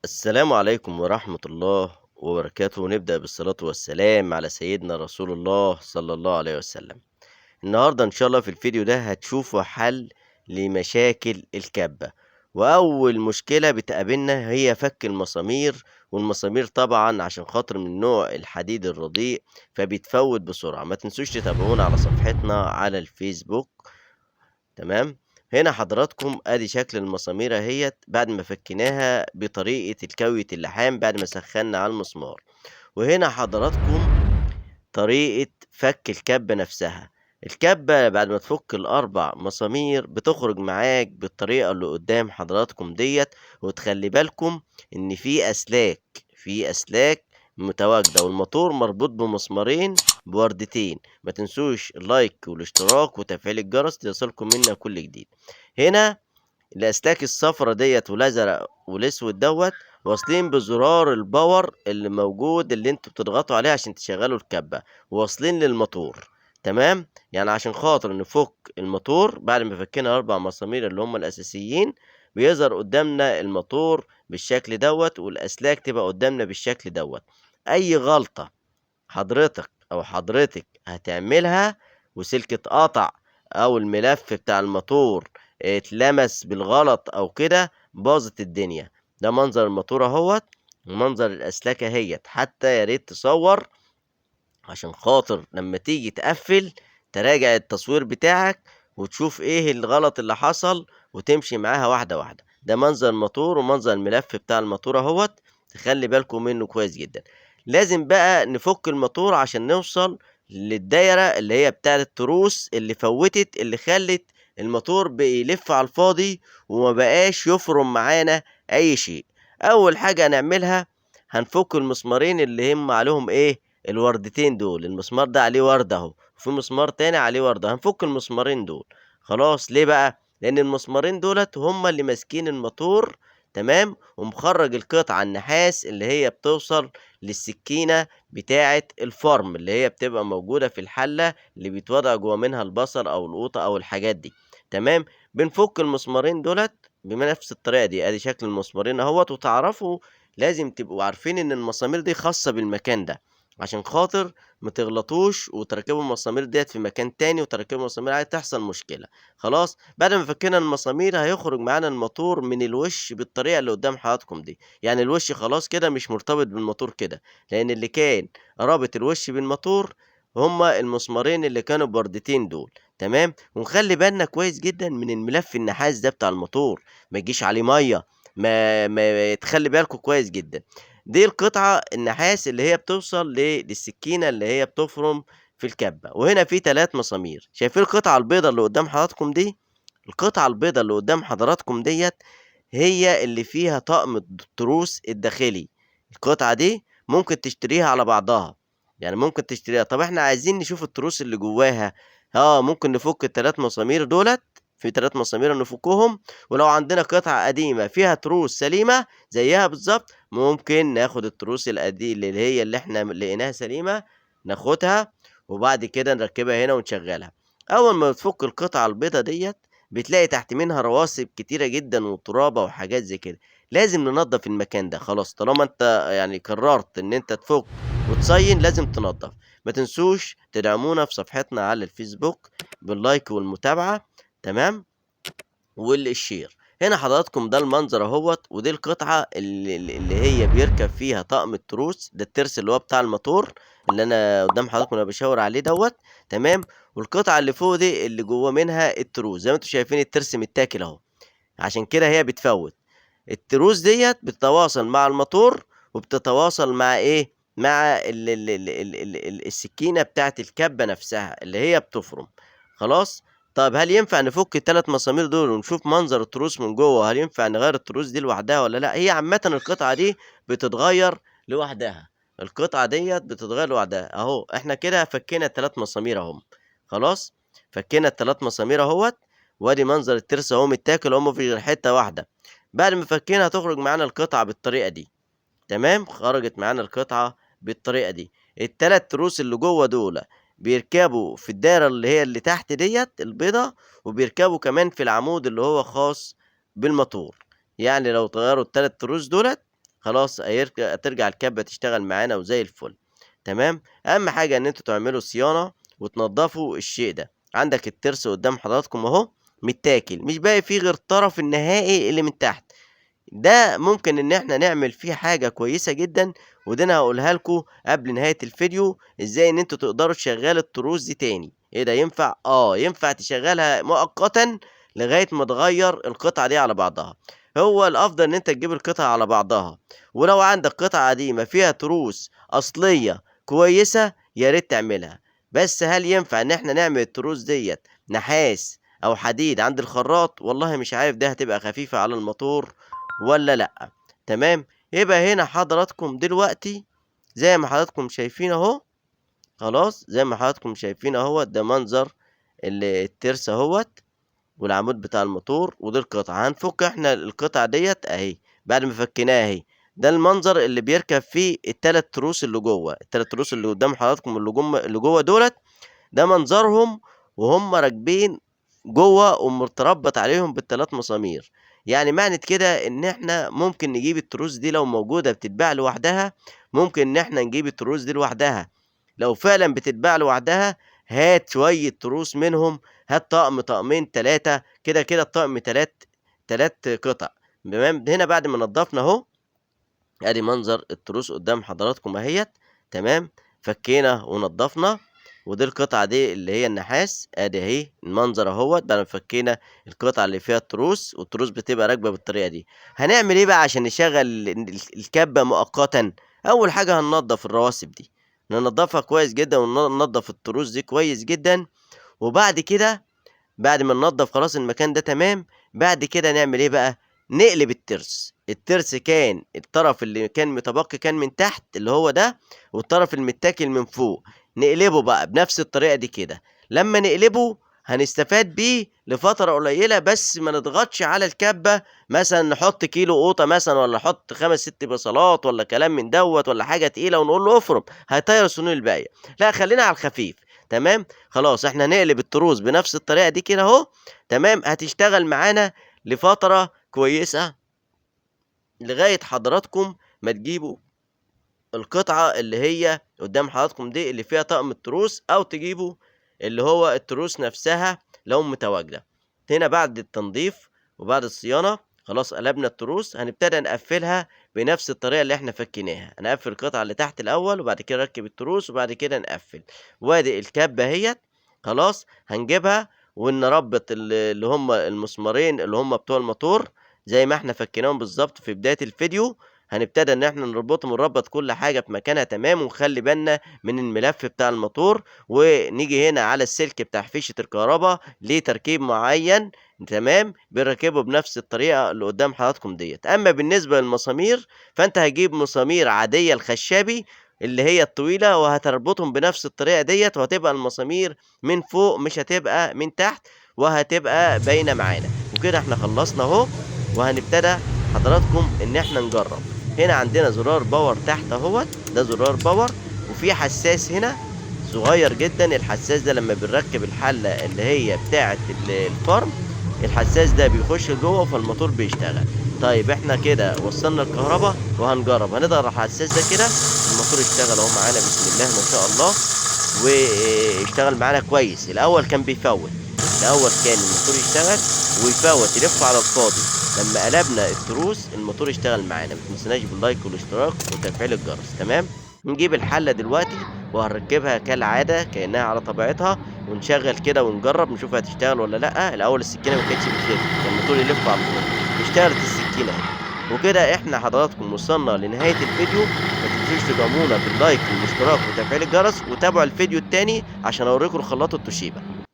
السلام عليكم ورحمة الله وبركاته. نبدأ بالصلاة والسلام على سيدنا رسول الله صلى الله عليه وسلم. النهاردة إن شاء الله في الفيديو ده هتشوفوا حل لمشاكل الكبة. وأول مشكلة بتقابلنا هي فك المسامير، والمسامير طبعا عشان خاطر من نوع الحديد الرديء فبيتفوت بسرعة. ما تنسوش تتابعونا على صفحتنا على الفيسبوك. تمام. هنا حضراتكم ادي شكل المسامير اهيت بعد ما فكيناها بطريقة الكوية اللحام بعد ما سخنا على المسمار. وهنا حضراتكم طريقة فك الكبة نفسها. الكبة بعد ما تفك الأربع مسامير بتخرج معاك بالطريقة اللي قدام حضراتكم ديت. وتخلي بالكم إن في أسلاك متواجدة، والموتور مربوط بمسمارين بوردتين. ما تنسوش اللايك والاشتراك وتفعيل الجرس ليصلكم منا كل جديد. هنا الأسلاك الصفرا ديت والأزرق والأسود دوت واصلين بزرار الباور اللي موجود اللي انتوا بتضغطوا عليه عشان تشغلوا الكبة، واصلين للموتور. تمام. يعني عشان خاطر نفك الموتور بعد ما فكينا أربع مسامير اللي هم الأساسيين، بيظهر قدامنا الموتور بالشكل دوت، والأسلاك تبقى قدامنا بالشكل دوت. أي غلطة حضرتك أو حضرتك هتعملها وسلك اتقطع أو الملف بتاع الموتور اتلمس بالغلط أو كده باظت الدنيا. ده منظر الموتور اهوت، ومنظر الأسلاك اهيت. حتى يا ريت تصور عشان خاطر لما تيجي تقفل تراجع التصوير بتاعك وتشوف ايه الغلط اللي حصل وتمشي معاها واحدة واحدة. ده منظر الموتور ومنظر الملف بتاع الموتور اهوت. تخلي بالكم منه كويس جدا. لازم بقى نفك الموتور عشان نوصل للدايرة اللي هي بتاعة التروس اللي فوتت، اللي خلت الموتور بيلف على الفاضي وما بقاش يفرم معانا اي شيء. اول حاجة هنعملها هنفك المسمارين اللي هم عليهم ايه، الوردتين دول. المسمار ده عليه وردة اهو، وفي مسمار تاني عليه وردة. هنفك المسمارين دول. خلاص. ليه بقى؟ لان المسمارين دولت هما اللي ماسكين الموتور. تمام. ومخرج القطعة النحاس اللي هي بتوصل للسكينة بتاعة الفرم اللي هي بتبقى موجودة في الحلة اللي بيتوضع جوا منها البصل او القوطة او الحاجات دي. تمام. بنفك المسمارين دولت بنفس الطريقة دي. ادي شكل المسمارين اهوت. وتعرفوا لازم تبقوا عارفين ان المسامير دي خاصة بالمكان ده عشان خاطر ما تغلطوش وتركبوا المسامير ديت في مكان تاني وتركبوا المسامير عليه تحصل مشكلة. خلاص. بعد ما فكينا المسامير هيخرج معانا الموتور من الوش بالطريقة اللي قدام حضراتكم دي. يعني الوش خلاص كده مش مرتبط بالموتور كده، لان اللي كان رابط الوش بالموتور هما المسمارين اللي كانوا بوردتين دول. تمام. ونخلي بالنا كويس جدا من الملف النحاس ده بتاع الموتور، ما يجيش عليه ميه. ما تخلي بالكم كويس جدا. دي القطعة النحاس اللي هي بتوصل للسكينة اللي هي بتفرم في الكبة. وهنا في 3 مسامير. شايفين القطعة البيضاء اللي قدام حضراتكم دي؟ القطعة البيضاء اللي قدام حضراتكم ديت هي اللي فيها طقم التروس الداخلي. القطعة دي ممكن تشتريها على بعضها، يعني ممكن تشتريها. طب احنا عايزين نشوف التروس اللي جواها. ممكن نفك ال3 مسامير دولت. في 3 مسامير نفكهم. ولو عندنا قطعة قديمة فيها تروس سليمة زيها بالظبط ممكن ناخد التروس القديمة اللي احنا لقيناها سليمة، ناخدها وبعد كده نركبها هنا ونشغلها. اول ما بتفك القطعة البيضة ديت بتلاقي تحت منها رواسب كتيرة جدا وترابة وحاجات زي كده. لازم ننظف المكان ده. خلاص طالما انت يعني قررت ان انت تفك وتصين لازم تنظف. ما تنسوش تدعمونا في صفحتنا على الفيسبوك باللايك والمتابعة. تمام. والشير. هنا حضراتكم ده المنظر اهوت، ودي القطعة اللي هي بيركب فيها طقم التروس ده، الترس اللي هو بتاع الموتور اللي انا قدام حضراتكم انا بشاور عليه دوت. تمام. والقطعة اللي فوق دي اللي جوه منها التروس زي ما انتم شايفين الترس متاكل اهو، عشان كده هي بتفوت. التروس ديت بتتواصل مع الموتور وبتتواصل مع ايه، مع السكينة بتاعت الكبة نفسها اللي هي بتفرم. خلاص. طب هل ينفع نفك ال3 مسامير دول ونشوف منظر التروس من جوه؟ هل ينفع نغير التروس دي لوحدها ولا لا؟ هي عامة القطعة دي بتتغير لوحدها. القطعة ديت بتتغير لوحدها اهو. احنا كده فكينا ال3 مسامير اهم. خلاص. فكينا ال3 مسامير اهوت. وادي منظر الترس اهو متاكل اهو، مفيش غير حتة واحدة. بعد ما فكينا هتخرج معانا القطعة بالطريقة دي. تمام. خرجت معانا القطعة بالطريقة دي. ال3 تروس اللي جوه دول بيركبوا في الدايرة اللي هي اللي تحت ديت البيضة، وبيركبوا كمان في العمود اللي هو خاص بالموتور. يعني لو تغيروا ال3 تروس دولت خلاص هترجع الكبة تشتغل معانا وزي الفل. تمام. أهم حاجة إن انتوا تعملوا صيانة وتنضفوا الشيء ده. عندك الترس قدام حضراتكم أهو متاكل، مش باقي فيه غير الطرف النهائي اللي من تحت. ده ممكن إن إحنا نعمل فيه حاجة كويسة جدًا، ودي أنا هاقولها لكم قبل نهاية الفيديو، إزاي إن أنتم تقدروا تشغّلوا التروس دي تاني. إيه ده ينفع؟ ينفع تشغّلها مؤقتًا لغاية ما تغيّر القطعة دي على بعضها. هو الأفضل إن أنت تجيب القطعة على بعضها، ولو عندك قطعة قديمة فيها تروس أصلية كويسة يا ريت تعملها. بس هل ينفع إن إحنا نعمل التروس ديّة نحاس أو حديد عند الخراط؟ والله مش عارف ده هتبقى خفيفة على الماتور والّا لأ. تمام. يبقى هنا حضراتكم دلوقتي زي ما حضراتكم شايفين أهو، خلاص، زي ما حضراتكم شايفين أهوّة، ده منظر الترس أهوّة والعمود بتاع الموتور ودي القطعة. هنفُك إحنا القطعة ديّة أهي، بعد ما فكيناها أهي. ده المنظر اللي بيركب فيه ال3 تروس اللي جوّه، ال3 تروس اللي قدّام حضراتكم اللي جوّه دُولة، ده منظرهم وهُم راكبين جوّه ومتربّط عليهم بال3 مسامير. يعني معنى كده إن إحنا ممكن نجيب التروس دي لو موجودة بتتباع لوحدها، ممكن إن إحنا نجيب التروس دي لوحدها. لو فعلًا بتتباع لوحدها، هات شوية تروس منهم، هات طقم، طقمين، 3، كده الطقم 3 قطع. تمام. هنا بعد ما نضّفنا أهو، أدي منظر التروس قدّام حضراتكم أهيّة. تمام. فكّينا ونضّفنا، ودي القطعة دي اللي هي النحاس، أدي أهي المنظر أهوّة بعد ما فكّينا القطعة اللي فيها التروس، والتروس بتبقى راكبة بالطريقة دي. هنعمل إيه بقى عشان نشغّل الكَبّة مؤقتًا؟ أول حاجة هننضّف الرواسب دي، ننضّفها كويس جدًا ننضّف التروس دي كويس جدًا. وبعد كده بعد ما ننضّف خلاص المكان ده تمام، بعد كده نعمل إيه بقى، نقلب الترس. الترس كان الطرف اللي كان متبقي كان من تحت اللي هو ده، والطرف المتاكل من فوق، نقلبه بقى بنفس الطريقة دي كده. لمّا نقلبه هنستفاد بيه لفترة قليلة، بس ما نضغطش على الكبة، مثلًا نحط كيلو قوطة مثلًا والّا نحط 5، 6 بصلات والّا كلام من دوّة والّا حاجة تقيلة ونقول له افرم، هيطيّر السنون الباقية. لأ خلّينا على الخفيف. تمام. خلاص إحنا هنقلب التروس بنفس الطريقة دي كده أهو. تمام. هتشتغل معانا لفترة كويسة لغاية حضراتكم ما تجيبوا القطعة اللي هي قدّام حضراتكم دي اللي فيها طقم التروس، أو تجيبوا اللي هو التروس نفسها لو متواجدة. هنا بعد التنضيف وبعد الصيانة خلاص قلبنا التروس، هنبتدي نقفّلها بنفس الطريقة اللي إحنا فكيناها. هنقفّل القطعة اللي تحت الأول وبعد كده نركّب التروس وبعد كده نقفّل. وادي الكَبّة أهيّة، خلاص هنجيبها ونربّط اللي هم المسمارين اللي هم بتوع الموتور زي ما إحنا فكيناهم بالضبط في بداية الفيديو. هنبتدي إن إحنا نربطهم ونربط كل حاجة في مكانها تمام، ونخلّي بالنا من الملف بتاع الموتور، ونيجي هنا على السلك بتاع فيشة الكهربا ليه تركيب معيّن. تمام. بنركبه بنفس الطريقة اللي قدّام حضراتكم ديّة. أمّا بالنسبة للمسامير فأنت هتجيب مسامير عادية الخشابي اللي هي الطويلة، وهتربطهم بنفس الطريقة ديّة، وهتبقى المسامير من فوق مش هتبقى من تحت، وهتبقى باينة معانا. وكده إحنا خلّصنا أهو، وهنبتدى حضراتكم إن إحنا نجرّب. هنا عندنا زرار باور تحت أهوّة، ده زرار باور، وفي حساس هنا صغير جدًا. الحساس ده لمّا بنركّب الحلة اللي هي بتاعة الفرن، الحساس ده بيخش جوّه فالموتور بيشتغل. طيب إحنا كده وصّلنا الكهربا وهنجرّب، هنضغط على الحساس ده كده، الموتور اشتغل أهو معانا بسم الله ما شاء الله، واشتغل معانا كويس. الأول كان بيفوّت، الأول كان الموتور يشتغل ويفوّت يلِف على الفاضي. لمّا قلبنا التروس الموتور اشتغل معانا. ما تنسوناش باللايك والاشتراك وتفعيل الجرس. تمام. نجيب الحلة دلوقتي وهنركبها كالعادة كأنها على طبيعتها، ونشغّل كده ونجرّب نشوف هتشتغل والّا لأ. الأول السكينة ما كانتش بتلِف، كان الموتور يلِف على طول. اشتغلت السكينة أهي. وكده إحنا حضراتكم وصلنا لنهاية الفيديو. ما تنسوش تدعمونا باللايك والاشتراك وتفعيل الجرس، وتابعوا الفيديو التاني عشان أوريكم الخلاط التوشيبا.